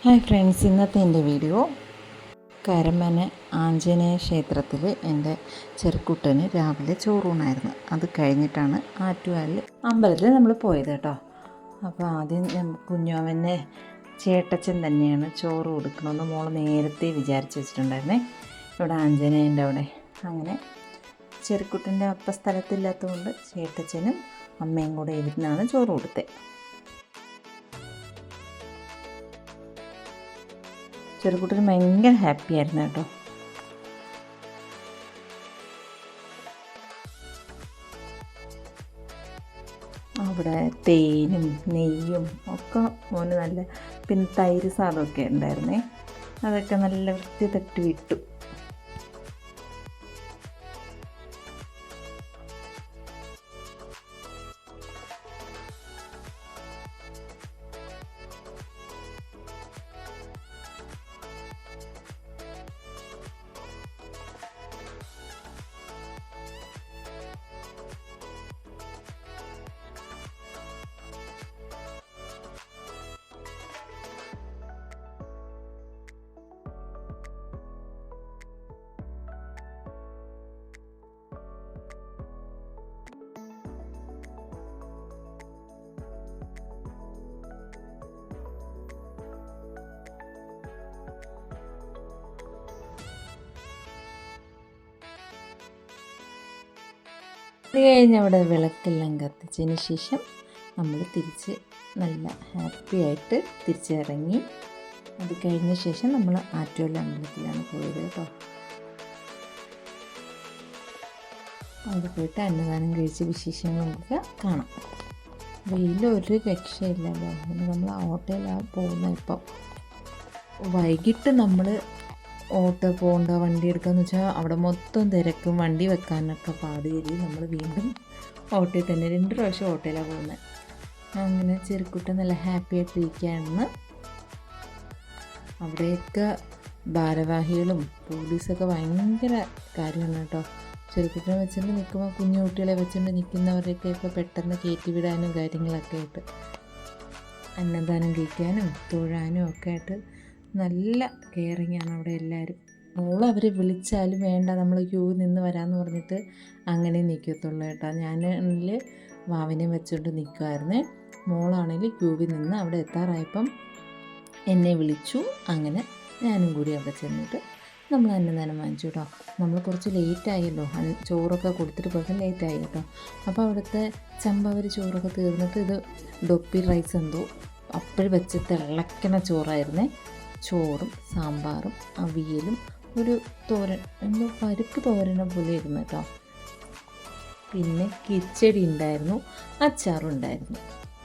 Hi friends, ഇന്നത്തെ എൻ്റെ video Karamana Anjaneya ക്ഷേത്രത്തിൽ എൻ്റെ ചെറുക്കുട്ടന് രാവിലെ ചോറൂണായിരുന്നു. അത് കഴിഞ്ഞിട്ടാണ് ആറ്റുകാലിൽ അമ്പലത്തിൽ നമ്മൾ പോയത് കേട്ടോ. അപ്പോൾ ആദ്യം കുഞ്ഞോവനെ ചേട്ടച്ചൻ തന്നെയാണ് ചോറ് കൊടുക്കണമെന്ന് മോൾ നേരത്തെ വിചാരിച്ച് വെച്ചിട്ടുണ്ടായിരുന്നേ. ഇവിടെ ആഞ്ജനേയൻ്റെ അവിടെ അങ്ങനെ ചെറുക്കുട്ടൻ്റെ അപ്പം സ്ഥലത്തില്ലാത്തതുകൊണ്ട് ചേട്ടച്ചനും അമ്മയും കൂടെ ഇരുന്നാണ് ചോറ് കൊടുത്തത്. ചെറുക്കുട്ടന് ഭയങ്കര ഹാപ്പി ആയിരുന്നു കേട്ടോ. അവിടെ തേനും നെയ്യും ഒക്കെ മോന് നല്ല, പിന്നെ തൈര് സാധമൊക്കെ ഉണ്ടായിരുന്നേ. അതൊക്കെ നല്ല വൃത്തി തട്ടി വിട്ടു. അത് കഴിഞ്ഞ് അവിടെ വിളക്കെല്ലാം കത്തിച്ചതിന് ശേഷം നമ്മൾ തിരിച്ച് നല്ല ഹാപ്പി ആയിട്ട് തിരിച്ചിറങ്ങി. അത് കഴിഞ്ഞ ശേഷം നമ്മൾ ആറ്റുകാൽ അമ്പലത്തിലാണ് പോയത് കേട്ടോ. അവിടെ പോയിട്ട് അന്നദാനം കഴിച്ച് വിശേഷങ്ങളൊക്കെ കാണാം. വെയിലൊരു രക്ഷയില്ലല്ലോ. അതുകൊണ്ട് നമ്മൾ ഓട്ടോയിലാണ് പോകുന്നത്. ഇപ്പം വൈകിട്ട് നമ്മൾ ഓട്ടോ പോകേണ്ട, വണ്ടി എടുക്കാമെന്ന് വെച്ചാൽ അവിടെ മൊത്തം തിരക്കും, വണ്ടി വെക്കാനൊക്കെ പാട് കയറി നമ്മൾ വീണ്ടും ഓട്ടോയിൽ തന്നെ 2 പ്രാവശ്യം ഓട്ടോയിലാണ് പോകുന്നത്. അങ്ങനെ ചെറുക്കുട്ടൻ നല്ല ഹാപ്പി ആയിട്ടിരിക്കുകയാണ്. അവിടെയൊക്കെ ഭാരവാഹികളും പോലീസൊക്കെ ഭയങ്കര കാര്യമാണ് കേട്ടോ. ചെറുക്കുട്ടനെ വെച്ചുകൊണ്ട് നിൽക്കുമ്പോൾ കുഞ്ഞു കുട്ടികളെ വെച്ചുകൊണ്ട് നിൽക്കുന്നവരെയൊക്കെ പെട്ടെന്ന് കയറ്റി വിടാനും കാര്യങ്ങളൊക്കെ ആയിട്ട്, അന്നദാനം കഴിക്കാനും തൊഴാനും ഒക്കെ ആയിട്ട് നല്ല കെയറിങ്ങാണ് അവിടെ എല്ലാവരും. അവരെ വിളിച്ചാലും വേണ്ട, നമ്മൾ ക്യൂ നിന്ന് വരാമെന്ന് പറഞ്ഞിട്ട് അങ്ങനെ നിൽക്കത്തുള്ളൂ കേട്ടോ. ഞാനാണെങ്കിൽ വാവിനെ വെച്ചുകൊണ്ട് നിൽക്കുമായിരുന്നേ. മോളാണെങ്കിൽ ക്യൂവിൽ നിന്ന് അവിടെ എത്താറായപ്പം എന്നെ വിളിച്ചു. അങ്ങനെ ഞാനും കൂടി അവിടെ ചെന്നിട്ട് നമ്മൾ അന്നദാനം വാങ്ങിച്ചു കേട്ടോ. നമ്മൾ കുറച്ച് ലേറ്റായല്ലോ, ചോറൊക്കെ കൊടുത്തിട്ട് കുറച്ച് ലേറ്റായി കേട്ടോ. അപ്പോൾ അവിടുത്തെ ചമ്പവരി ചോറൊക്കെ തീർന്നിട്ട് ഇത് ഡൊപ്പി റൈസ് എന്തോ അപ്പോൾ വെച്ച് തിളയ്ക്കണ ചോറായിരുന്നേ. ചോറും സാമ്പാറും അവിയലും ഒരു തോരൻ, എന്തോ പരിപ്പ് തോരനെ പോലെ ഇരുന്നു കേട്ടോ. പിന്നെ കിച്ചടി ഉണ്ടായിരുന്നു, അച്ചാറും ഉണ്ടായിരുന്നു,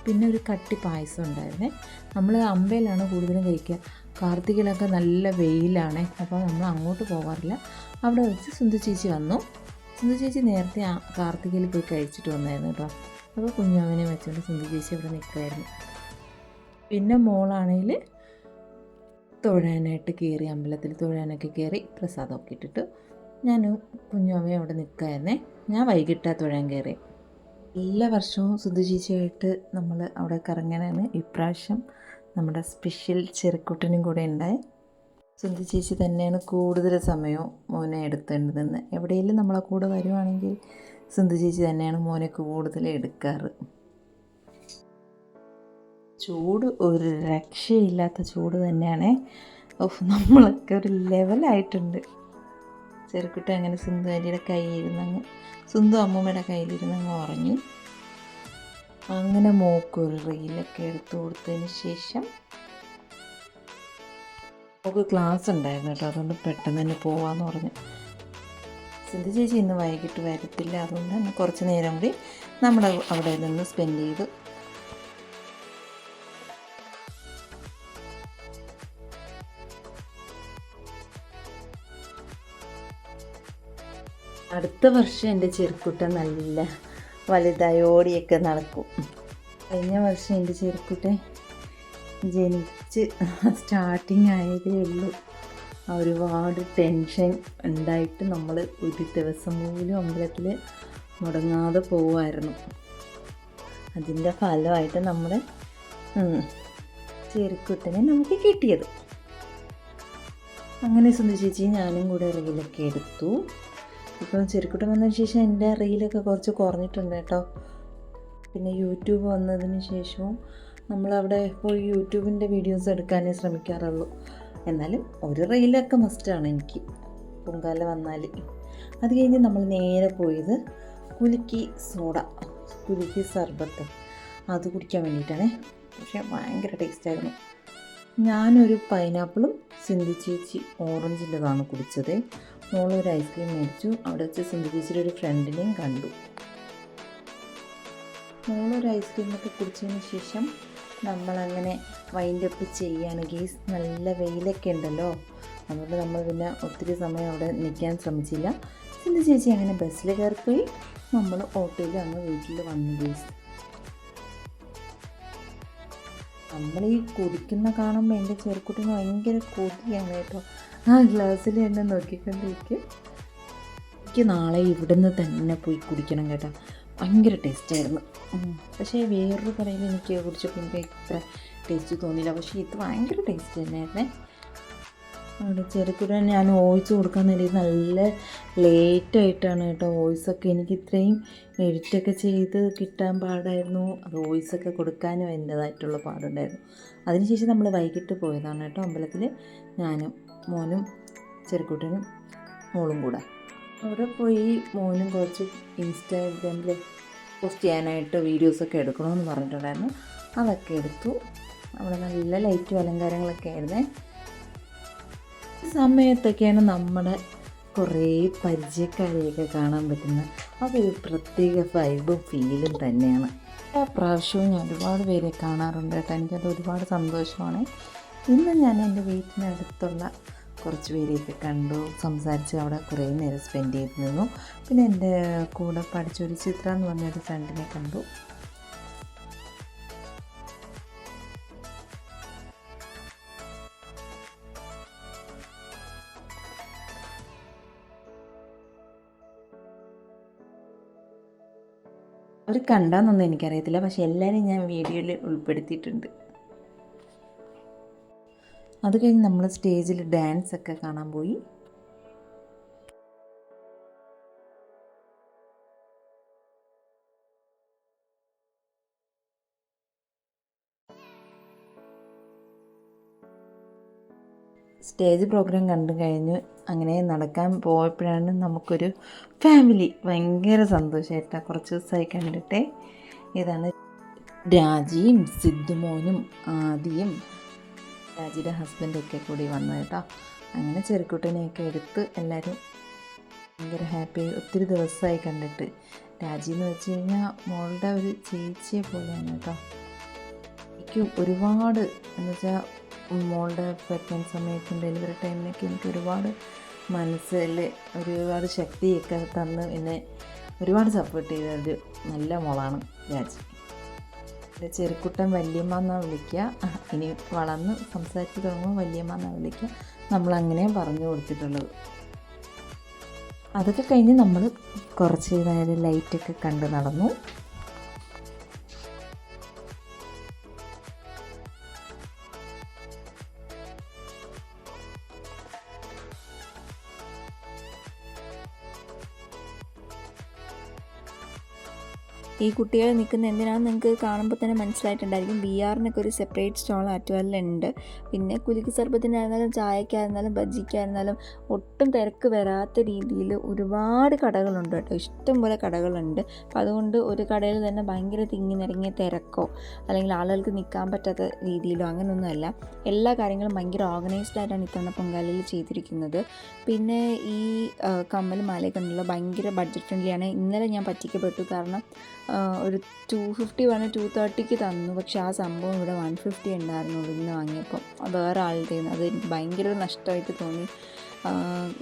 പിന്നെ ഒരു കട്ടി പായസം ഉണ്ടായിരുന്നേ. നമ്മൾ അമ്പയിലാണ് കൂടുതലും കഴിക്കുക. കാർത്തികയിലൊക്കെ നല്ല വെയിലാണേ, അപ്പോൾ നമ്മൾ അങ്ങോട്ട് പോകാറില്ല. അവിടെ വെച്ച് സുന്ദു ചേച്ചി വന്നു. സുന്ദു ചേച്ചി നേരത്തെ കാർത്തികയിൽ പോയി കഴിച്ചിട്ട് വന്നായിരുന്നു കേട്ടോ. അപ്പോൾ കുഞ്ഞാവിനെ വെച്ചുകൊണ്ട് സുന്ദു ചേച്ചി അവിടെ നിൽക്കുമായിരുന്നു. പിന്നെ മോളാണെങ്കിൽ തൊഴാനായിട്ട് കയറി, അമ്പലത്തിൽ തൊഴാനൊക്കെ കയറി പ്രസാദമൊക്കെ ഇട്ടിട്ട് ഞാൻ കുഞ്ഞുമ്മയും അവിടെ നിൽക്കായിരുന്നേ. ഞാൻ വൈകിട്ടാണ് തൊഴാൻ കയറി. എല്ലാ വർഷവും സുധുചേച്ചിയായിട്ട് നമ്മൾ അവിടെ കറങ്ങാനാണ്. ഇപ്രാവശ്യം നമ്മുടെ സ്പെഷ്യൽ ചെറുക്കുട്ടനും കൂടെ ഉണ്ടായി. സുധു ചേച്ചി തന്നെയാണ് കൂടുതൽ സമയവും മോനെ എടുത്തേണ്ടതെന്ന്. എവിടെയെങ്കിലും നമ്മളെ കൂടെ വരുവാണെങ്കിൽ സുധു ചേച്ചി തന്നെയാണ് മോനെ കൂടുതൽ എടുക്കാറ്. ചൂട് ഒരു രക്ഷയില്ലാത്ത ചൂട് തന്നെയാണേ. നമ്മളൊക്കെ ഒരു ലെവലായിട്ടുണ്ട്. ചെറുക്കുട്ടി അങ്ങനെ സിന്ധു ആൻറ്റിയുടെ കയ്യിലിരുന്നങ്ങ്, സിന്ധു അമ്മൂമ്മയുടെ കയ്യിലിരുന്നങ്ങ് ഉറങ്ങി. അങ്ങനെ മോക്കൊരു റീലൊക്കെ എടുത്തു കൊടുത്തതിന് ശേഷം നമുക്ക് ക്ലാസ് ഉണ്ടായിരുന്നു കേട്ടോ. അതുകൊണ്ട് പെട്ടെന്ന് തന്നെ പോവാമെന്ന് പറഞ്ഞു. സിന്ധു ചേച്ചി ഇന്ന് വൈകിട്ട് വരത്തില്ല, അതുകൊണ്ട് തന്നെ കുറച്ച് നേരം കൂടി നമ്മൾ അവിടെ നിന്ന് സ്പെൻഡ് ചെയ്തു. അടുത്ത വർഷം എൻ്റെ ചെറുക്കുട്ടൻ നല്ല വലുതായി ഓടിയൊക്കെ നടക്കും. കഴിഞ്ഞ വർഷം എൻ്റെ ചെറുക്കുട്ടൻ ജനിച്ച് സ്റ്റാർട്ടിങ് ആയതേ ഉള്ളൂ. ഒരുപാട് ടെൻഷൻ ഉണ്ടായിട്ട് നമ്മൾ ഒരു ദിവസം പോലും അമ്പലത്തിൽ മുടങ്ങാതെ പോവുമായിരുന്നു. അതിൻ്റെ ഫലമായിട്ട് നമ്മൾ ചെരുക്കുട്ടനെ നമുക്ക് കിട്ടിയത്. അങ്ങനെ സുന്ദരി ചേച്ചി ഞാനും കൂടെ റീലൊക്കെ എടുത്തു. ഇപ്പം ചെരുക്കുട്ടൻ വന്നതിന് ശേഷം എൻ്റെ റീലൊക്കെ കുറച്ച് കുറഞ്ഞിട്ടുണ്ട് കേട്ടോ. പിന്നെ യൂട്യൂബ് വന്നതിന് ശേഷവും നമ്മളവിടെ പോയി യൂട്യൂബിൻ്റെ വീഡിയോസ് എടുക്കാനേ ശ്രമിക്കാറുള്ളൂ. എന്നാലും ഒരു റീലൊക്കെ മസ്റ്റാണ് എനിക്ക് പൊങ്കാല വന്നാൽ. അത് കഴിഞ്ഞ് നമ്മൾ നേരെ പോയത് കുലുക്കി സോഡ, കുലുക്കി സർബത്ത് അത് കുടിക്കാൻ വേണ്ടിയിട്ടാണ്. പക്ഷേ ഭയങ്കര ടേസ്റ്റായിരുന്നു. ഞാനൊരു പൈനാപ്പിളും സിന്ധു ചേച്ചി ഓറഞ്ചിൻ്റെതാണ് കുടിച്ചത്. മോളൊരു ഐസ്ക്രീം മേടിച്ചു. അവിടെ വെച്ച് സിന്ധു ചേച്ചിയുടെ ഒരു ഫ്രണ്ടിനെയും കണ്ടു. മോളൊരു ഐസ്ക്രീമൊക്കെ കുടിച്ചതിന് ശേഷം നമ്മളങ്ങനെ വൈൻഡപ്പ് ചെയ്യാണ് ഗീസ്. നല്ല വെയിലൊക്കെ ഉണ്ടല്ലോ, അതുകൊണ്ട് നമ്മൾ പിന്നെ ഒത്തിരി സമയം അവിടെ നിൽക്കാൻ ശ്രമിച്ചില്ല. സിന്ധു ചേച്ചി അങ്ങനെ ബസ്സിൽ കയറിപ്പോയി. നമ്മൾ ഓട്ടോയിൽ അങ്ങ് വീട്ടിൽ വന്നു ഗീസ്. നമ്മൾ ഈ കുടിക്കുന്ന കാണുമ്പോൾ എൻ്റെ ചെറുക്കുട്ടിന് ഭയങ്കര കൊതിയാണ് കേട്ടോ. ആ ഗ്ലാസ്സിൽ എന്നെ നോക്കിക്കൊണ്ടിരിക്കും. എനിക്ക് നാളെ ഇവിടുന്ന് തന്നെ പോയി കുടിക്കണം കേട്ടോ. ഭയങ്കര ടേസ്റ്റായിരുന്നു. പക്ഷേ വേറൊരു കടയിൽ എനിക്ക് കുടിച്ചപ്പോൾ എനിക്ക് ഇത്ര ടേസ്റ്റ് തോന്നിയില്ല. പക്ഷേ ഇത് ഭയങ്കര ടേസ്റ്റ് തന്നെയായിരുന്നേ. അവിടെ ചെറുക്കുട്ടൻ ഞാൻ വോയിസ് കൊടുക്കാൻ നേരം നല്ല ലേറ്റായിട്ടാണ് കേട്ടോ വോയിസൊക്കെ. എനിക്ക് ഇത്രയും എഡിറ്റൊക്കെ ചെയ്ത് കിട്ടാൻ പാടായിരുന്നു. അത് വോയിസൊക്കെ കൊടുക്കാനും അതിൻ്റേതായിട്ടുള്ള പാടുണ്ടായിരുന്നു. അതിനുശേഷം നമ്മൾ വൈകിട്ട് പോയതാണ് കേട്ടോ അമ്പലത്തിൽ. ഞാനും മോനും ചെറുക്കുട്ടനും മോളും കൂടെ അവിടെ പോയി. മോനും കുറച്ച് ഇൻസ്റ്റാഗ്രാമിൽ പോസ്റ്റ് ചെയ്യാനായിട്ട് വീഡിയോസൊക്കെ എടുക്കണമെന്ന് പറഞ്ഞിട്ടുണ്ടായിരുന്നു. അതൊക്കെ എടുത്തു. അവിടെ നല്ല ലൈറ്റും അലങ്കാരങ്ങളൊക്കെ ആയിരുന്നേ. സമയത്തൊക്കെയാണ് നമ്മുടെ കുറേ പരിചയക്കാരെയൊക്കെ കാണാൻ പറ്റുന്നത്. അതൊരു പ്രത്യേക വൈബും ഫീലും തന്നെയാണ്. ആ പ്രാവശ്യവും ഞാൻ ഒരുപാട് പേരെ കാണാറുണ്ട് കേട്ടോ. എനിക്കത് ഒരുപാട് സന്തോഷമാണ്. ഇന്ന് ഞാൻ എൻ്റെ വീട്ടിനടുത്തുള്ള കുറച്ച് പേരെയൊക്കെ കണ്ടു, സംസാരിച്ച് അവിടെ കുറേ നേരം സ്പെൻഡ് ചെയ്ത് നിന്നു. പിന്നെ എൻ്റെ കൂടെ പഠിച്ചൊരു ചിത്ര എന്ന് പറഞ്ഞൊരു ഫ്രണ്ടിനെ കണ്ടു. അവർ കണ്ടാന്നൊന്നും എനിക്കറിയത്തില്ല, പക്ഷെ എല്ലാവരും ഞാൻ വീഡിയോയിൽ ഉൾപ്പെടുത്തിയിട്ടുണ്ട്. അത് കഴിഞ്ഞ് നമ്മൾ സ്റ്റേജിൽ ഡാൻസ് ഒക്കെ കാണാൻ പോയി. സ്റ്റേജ് പ്രോഗ്രാം കണ്ടു കഴിഞ്ഞ് അങ്ങനെ നടക്കാൻ പോയപ്പോഴാണ് നമുക്കൊരു ഫാമിലി ഭയങ്കര സന്തോഷമായിട്ടാണ്. കുറച്ച് ദിവസമായി കണ്ടിട്ടേ. ഇതാണ് രാജിയും സിദ്ധുമോനും ആദിയും രാജിയുടെ ഹസ്ബൻഡൊക്കെ കൂടി വന്നു കേട്ടോ. അങ്ങനെ ചെറുക്കുട്ടനെയൊക്കെ എടുത്ത് എല്ലാവരും ഭയങ്കര ഹാപ്പി. ഒത്തിരി ദിവസമായി കണ്ടിട്ട്. രാജി എന്ന് വെച്ച് കഴിഞ്ഞാൽ മോളുടെ ഒരു ചേച്ചിയെ പോലെയാണ് കേട്ടോ. എനിക്ക് ഒരുപാട് എന്ന് വെച്ചാൽ മോളുടെ പ്രഗ്നൻറ്റ് സമയത്തും ഡെലിവറി ടൈമിലൊക്കെ എനിക്ക് ഒരുപാട് മനസ്സിൽ ഒരുപാട് ശക്തിയൊക്കെ തന്ന് എന്നെ ഒരുപാട് സപ്പോർട്ട് ചെയ്ത ഒരു നല്ല മോളാണ് രാജി. എൻ്റെ ചെറുക്കുട്ടൻ വല്യമ്മ എന്നാണ് വിളിക്കുക. ഇനി വളർന്ന് സംസാരിച്ച് തുടങ്ങുമ്പോൾ വല്യമ്മ എന്നാണ് വിളിക്കുക. നമ്മളങ്ങനെയാണ് പറഞ്ഞു കൊടുത്തിട്ടുള്ളത്. അതൊക്കെ കഴിഞ്ഞ് നമ്മൾ കുറച്ച് നേരം ലൈറ്റൊക്കെ കണ്ട് നടന്നു. ഈ കുട്ടികൾ നിൽക്കുന്ന എന്തിനാണെന്ന് നിങ്ങൾക്ക് കാണുമ്പോൾ തന്നെ മനസ്സിലായിട്ടുണ്ടായിരിക്കും. ബിആറിനൊക്കെ ഒരു സെപ്പറേറ്റ് സ്റ്റോൾ ആറ്റുകാലിലുണ്ട്. പിന്നെ കുലുക്കി സർബത്തിനായിരുന്നാലും ചായക്കായിരുന്നാലും ബജ്ജിക്കായിരുന്നാലും ഒട്ടും തിരക്ക് വരാത്ത രീതിയിൽ ഒരുപാട് കടകളുണ്ട് കേട്ടോ. ഇഷ്ടംപോലെ കടകളുണ്ട്. അപ്പോൾ അതുകൊണ്ട് ഒരു കടയിൽ തന്നെ ഭയങ്കര തിങ്ങി നിറങ്ങിയ തിരക്കോ അല്ലെങ്കിൽ ആളുകൾക്ക് നിൽക്കാൻ പറ്റാത്ത രീതിയിലോ അങ്ങനെയൊന്നുമല്ല. എല്ലാ കാര്യങ്ങളും ഭയങ്കര ഓർഗനൈസ്ഡ് ആയിട്ടാണ് ഇത്തവണ പൊങ്കാലയിൽ ചെയ്തിരിക്കുന്നത്. പിന്നെ ഈ കമ്മൽ മാലയൊക്കെ ഉണ്ടല്ലോ ഭയങ്കര ബഡ്ജറ്റ് ഫ്രണ്ട്ലിയാണ്. ഇന്നലെ ഞാൻ പറ്റിക്കപ്പെട്ടു. കാരണം ഒരു 250 പറഞ്ഞ് 230 തന്നു. പക്ഷേ ആ സംഭവം ഇവിടെ 150 ഉണ്ടായിരുന്നുള്ളൂ ഇന്ന് വാങ്ങിയപ്പോൾ. വേറെ ആളുടെ അത് എനിക്ക് ഭയങ്കര ഒരു നഷ്ടമായിട്ട് തോന്നി.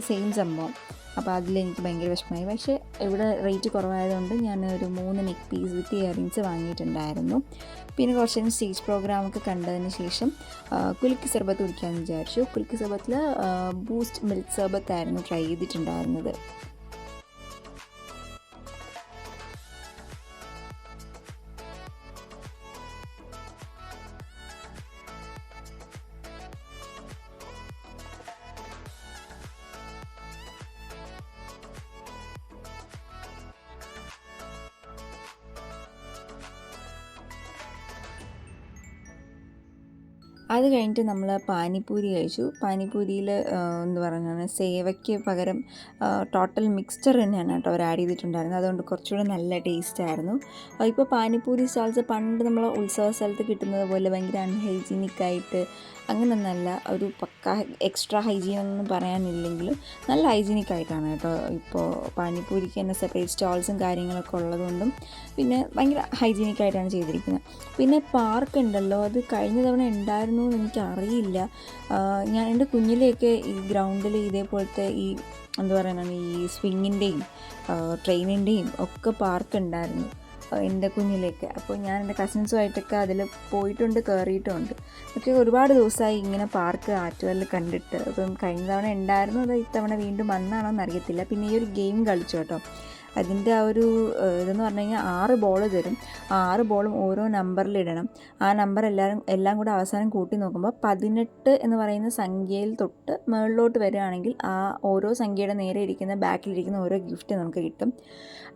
സെയിം സംഭവം. അപ്പോൾ അതിലെനിക്ക് ഭയങ്കര വിഷമമായി. പക്ഷേ ഇവിടെ റേറ്റ് കുറവായതുകൊണ്ട് ഞാൻ ഒരു 3 നെക്ക് പീസ് വിത്ത് ഇയറിങ്സ് വാങ്ങിയിട്ടുണ്ടായിരുന്നു. പിന്നെ കുറച്ച് നേരം സ്റ്റേജ് പ്രോഗ്രാമൊക്കെ കണ്ടതിന് ശേഷം കുലുക്കി സർബത്ത് കുടിക്കാമെന്ന് വിചാരിച്ചു. കുലുക്കി സർബത്തിൽ ബൂസ്റ്റ് മിൽക്ക് സർബത്തായിരുന്നു ട്രൈ ചെയ്തിട്ടുണ്ടായിരുന്നത്. അത് കഴിഞ്ഞിട്ട് നമ്മൾ പാനിപ്പൂരി കഴിച്ചു. പാനിപ്പൂരിയിൽ എന്താ പറയുക, സേവയ്ക്ക് പകരം ടോട്ടൽ മിക്സ്ചർ തന്നെയാണ് കേട്ടോ അവർ ആഡ് ചെയ്തിട്ടുണ്ടായിരുന്നത്. അതുകൊണ്ട് കുറച്ചുകൂടെ നല്ല ടേസ്റ്റ് ആയിരുന്നു. ഇപ്പോൾ പാനിപ്പൂരി സ്റ്റാൾസ് പണ്ട് നമ്മൾ ഉത്സവ സ്ഥലത്ത് കിട്ടുന്നത് പോലെ ഭയങ്കര അൺഹൈജീനിക്കായിട്ട് അങ്ങനെയൊന്നല്ല, ഒരു പക്ക എക്സ്ട്രാ ഹൈജീൻ ഒന്നും പറയാനില്ലെങ്കിലും നല്ല ഹൈജീനിക് ആയിട്ടാണ് കേട്ടോ ഇപ്പോൾ പാനിപ്പൂരിക്ക് തന്നെ സെപ്പറേറ്റ് സ്റ്റോൾസും കാര്യങ്ങളൊക്കെ ഉള്ളതുകൊണ്ടും പിന്നെ ഭയങ്കര ഹൈജീനിക് ആയിട്ടാണ് ചെയ്തിരിക്കുന്നത്. പിന്നെ പാർക്ക് ഉണ്ടല്ലോ, അത് കഴിഞ്ഞ തവണ ഉണ്ടായിരുന്നു എന്ന് എനിക്കറിയില്ല. ഞാൻ എൻ്റെ കുഞ്ഞിലെയൊക്കെ ഈ ഗ്രൗണ്ടിൽ ഇതേപോലത്തെ ഈ എന്താ പറയുക, ഈ സ്വിങ്ങിൻ്റെയും ട്രെയിനിൻ്റെയും ഒക്കെ പാർക്ക് ഉണ്ടായിരുന്നു എൻ്റെ കുഞ്ഞിലേക്ക്. അപ്പോൾ ഞാൻ എൻ്റെ കസിൻസുമായിട്ടൊക്കെ അതിൽ പോയിട്ടുണ്ട്, കയറിയിട്ടുമുണ്ട്. പക്ഷേ ഒരുപാട് ദിവസമായി ഇങ്ങനെ പാർക്ക് ആറ്റുകാലിൽ കണ്ടിട്ട്. അപ്പം കഴിഞ്ഞ തവണ ഉണ്ടായിരുന്നു, അത് ഇത്തവണ വീണ്ടും വന്നാണോ എന്നറിയത്തില്ല. പിന്നെ ഈ ഒരു ഗെയിം കളിച്ചു കേട്ടോ. അതിൻ്റെ ആ ഒരു ഇതെന്ന് പറഞ്ഞു കഴിഞ്ഞാൽ 6 ബോൾ തരും. ആ 6 ബോളും ഓരോ നമ്പറിലിടണം. ആ നമ്പർ എല്ലാം കൂടെ അവസാനം കൂട്ടി നോക്കുമ്പോൾ 18 എന്ന് പറയുന്ന സംഖ്യയിൽ തൊട്ട് മുകളിലോട്ട് വരികയാണെങ്കിൽ ആ ഓരോ സംഖ്യയുടെ നേരെ ഇരിക്കുന്ന ബാക്കിലിരിക്കുന്ന ഓരോ ഗിഫ്റ്റ് നമുക്ക് കിട്ടും.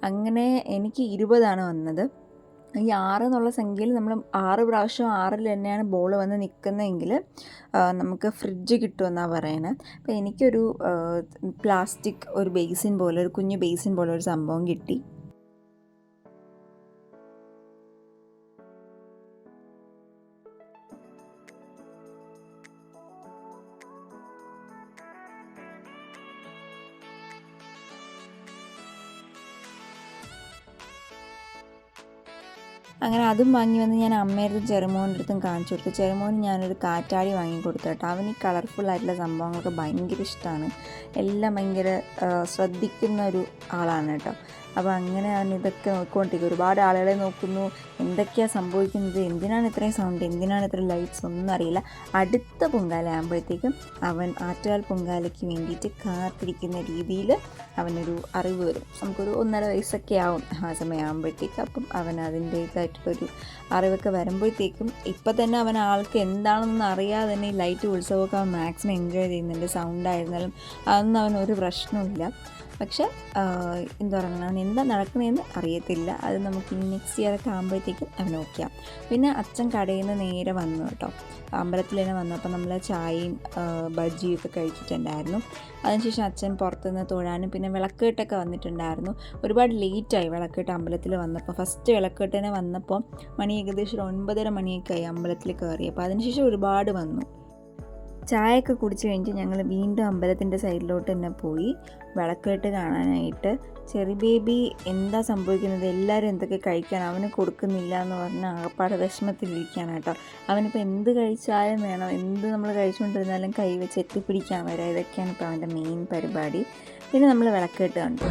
അങ്ങനെ എനിക്ക് 20 വന്നത്. ഈ 6 എന്നുള്ള സംഖ്യയിൽ നമ്മൾ 6 പ്രാവശ്യം 6 തന്നെയാണ് ബോൾ വന്ന് നിൽക്കുന്നതെങ്കിൽ നമുക്ക് ഫ്രിഡ്ജ് കിട്ടുമെന്നാണ് പറയുന്നത്. അപ്പോൾ എനിക്കൊരു പ്ലാസ്റ്റിക് ഒരു ബേസിൻ പോലെ, ഒരു കുഞ്ഞു ബേസിൻ പോലെ ഒരു സംഭവം കിട്ടി. അങ്ങനെ അതും വാങ്ങി വന്ന് ഞാൻ അമ്മയുടെ ചെറുമോൻ്റെ അടുത്തും കാണിച്ചു കൊടുത്തു. ചെറുമോന് ഞാനൊരു കാറ്റാടി വാങ്ങി കൊടുത്തു കേട്ടോ. അവന് ഈ കളർഫുള്ളായിട്ടുള്ള സംഭവങ്ങളൊക്കെ ഭയങ്കര ഇഷ്ടമാണ്. എല്ലാം ഭയങ്കര ശ്രദ്ധിക്കുന്ന ഒരു ആളാണ് കേട്ടോ. അപ്പോൾ അങ്ങനെ അവൻ ഇതൊക്കെ നോക്കിക്കൊണ്ടിരിക്കും. ഒരുപാട് ആളുകളെ നോക്കുന്നു, എന്തൊക്കെയാണ് സംഭവിക്കുന്നത്, എന്തിനാണ് ഇത്രയും സൗണ്ട്, എന്തിനാണ് ഇത്ര ലൈറ്റ്സ്, ഒന്നും അറിയില്ല. അടുത്ത പൊങ്കാല ആകുമ്പോഴത്തേക്കും അവൻ ആറ്റുകാൽ പൊങ്കാലയ്ക്ക് വേണ്ടിയിട്ട് കാത്തിരിക്കുന്ന രീതിയിൽ അവനൊരു അറിവ് വരും. നമുക്കൊരു 1.5 വയസ്സൊക്കെ ആവും ആ സമയമാകുമ്പോഴത്തേക്കും. അപ്പം അവൻ അതിൻ്റേതായിട്ടുള്ളൊരു അറിവൊക്കെ വരുമ്പോഴത്തേക്കും ഇപ്പം തന്നെ അവൻ ആൾക്ക് എന്താണെന്ന് അറിയാതെ തന്നെ ഈ ലൈറ്റ് ഉത്സവമൊക്കെ അവൻ മാക്സിമം എൻജോയ് ചെയ്യുന്നുണ്ട്. സൗണ്ടായിരുന്നാലും അതൊന്നും അവനൊരു പ്രശ്നമില്ല. പക്ഷേ എന്താ പറയുക, അവൻ എന്താ നടക്കണമെന്ന് അറിയത്തില്ല. അത് നമുക്ക് ഇനി നെക്സ്റ്റ് ഇയറൊക്കെ ആകുമ്പോഴത്തേക്കും അവൻ ഓക്കെയാണ്. പിന്നെ അച്ഛൻ കടയിൽ നിന്ന് നേരെ വന്നു കേട്ടോ. അമ്പലത്തിൽ തന്നെ വന്നു. അപ്പോൾ നമ്മൾ ചായയും ബജ്ജിയും ഒക്കെ കഴിച്ചിട്ടുണ്ടായിരുന്നു. അതിനുശേഷം അച്ഛൻ പുറത്തുനിന്ന് തൊഴാനും പിന്നെ വിളക്കേട്ടൊക്കെ വന്നിട്ടുണ്ടായിരുന്നു. ഒരുപാട് ലേറ്റായി വിളക്കേട്ട് അമ്പലത്തിൽ വന്നപ്പോൾ. ഫസ്റ്റ് വിളക്കേട്ടിനെ വന്നപ്പോൾ മണി ഏകദേശം 9:30 മണിയൊക്കെ ആയി അമ്പലത്തിൽ കയറി. അപ്പോൾ അതിനുശേഷം ഒരുപാട് വന്നു. ചായയൊക്കെ കുടിച്ച് കഴിഞ്ഞിട്ട് ഞങ്ങൾ വീണ്ടും അമ്പലത്തിൻ്റെ സൈഡിലോട്ട് തന്നെ പോയി വിളക്കേട്ട് കാണാനായിട്ട്. ചെറിയ ബേബി എന്താ സംഭവിക്കുന്നത്, എല്ലാവരും എന്തൊക്കെ കഴിക്കണം, അവന് കൊടുക്കുന്നില്ല എന്ന് പറഞ്ഞാൽ ആകപ്പാട് വിഷമത്തിലിരിക്കുകയാണ് കേട്ടോ. അവനിപ്പോൾ എന്ത് കഴിച്ചാലും വേണം, എന്ത് നമ്മൾ കഴിച്ചുകൊണ്ടിരുന്നാലും കൈ വെച്ച് എത്തിപ്പിടിക്കാൻ വരാം. ഇതൊക്കെയാണ് ഇപ്പോൾ അവൻ്റെ മെയിൻ പരിപാടി. പിന്നെ നമ്മൾ വിളക്കേട്ട് കണ്ടു.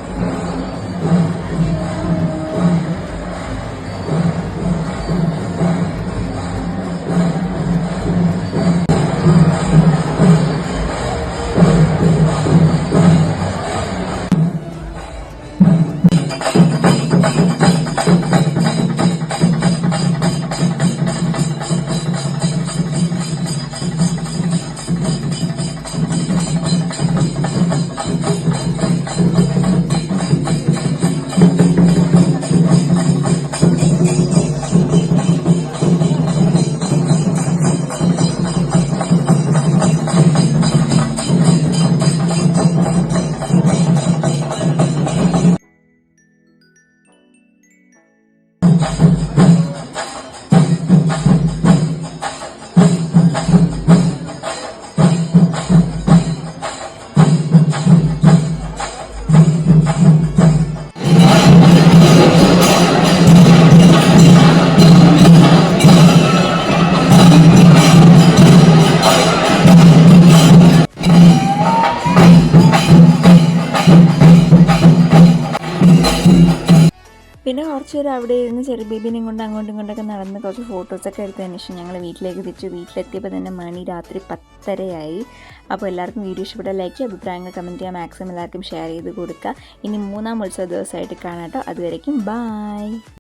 പിന്നെ കുറച്ച് നേരം അവിടെ ഇരുന്ന് ചെറിയ ബേബിനെയും കൊണ്ട് അങ്ങോട്ടും ഇങ്ങോട്ടൊക്കെ നടന്ന് കുറച്ച് ഫോട്ടോസൊക്കെ എടുത്തതിന് ശേഷം ഞങ്ങൾ വീട്ടിലേക്ക് തിരിച്ചു. വീട്ടിലെത്തിയപ്പോൾ തന്നെ മണി രാത്രി 10:30 അപ്പോൾ എല്ലാവർക്കും വീഡിയോ ഇഷ്ടപ്പെട്ട ലൈക്ക് ചെയ്യുക, അഭിപ്രായങ്ങൾ കമൻറ്റ് ചെയ്യുക, മാക്സിമം എല്ലാവർക്കും ഷെയർ ചെയ്ത് കൊടുക്കുക. ഇനി 3-ാം ഉത്സവ ദിവസമായിട്ട് കാണാം കേട്ടോ. അതുവരേക്കും ബായ്.